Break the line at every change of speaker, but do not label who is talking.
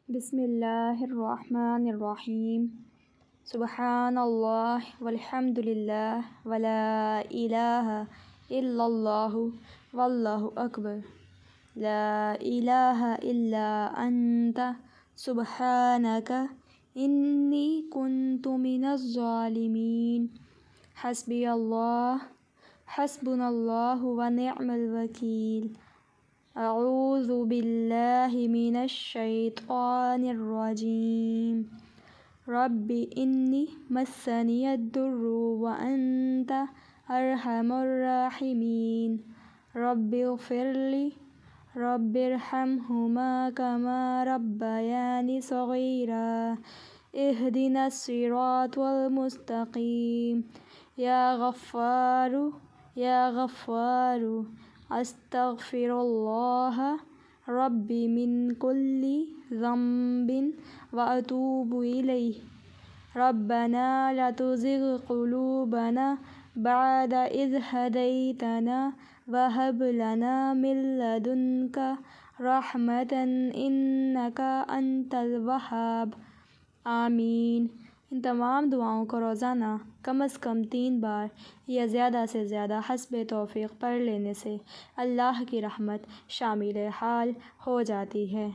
बिस्मिल्लाहिर्रहमानिर्रहीम। सुबहानल्लाह वल्हम्दुलिल्लाह वला इलाहा इल्लल्लाहु वल्लाहु अकबर। ला इलाहा इल्ला अंता सुबहानका इन्नी कुन्तु मिनज़ ज़ालिमीन। हस्बी अल्लाह हस्बुनल्लाहु व निअमल वकील। अऊज़ु बिल्लाहि मिनश शैतानिर रजीम। रब्बि इन्नी मस्सनियद्दुर्रु व अन्ता अरहमुर राहिमीन। रब्बिग़फिरली रब्बिरहमहुमा कमा रब्बयानी सग़ीरा। इहदिनस सिरातल मुस्तक़ीम। या गफ़्फ़ारु अस्तग़फिरुल्लाह रब्बी मिन कुल्लि ज़ंबिन व अतूबु इलैहि। रब्बना ला तुज़िग़ क़ुलूबना बअद इज़ हदैतना व हब लना मिन लदुन्का रहमतन इन्नका अंतल वहाब। आमीन। इन तमाम दुआओं को रोज़ाना कम से कम 3 बार या ज़्यादा से ज़्यादा हस्बे तौफ़ीक़ पढ़ लेने से अल्लाह की रहमत शामिल हाल हो जाती है।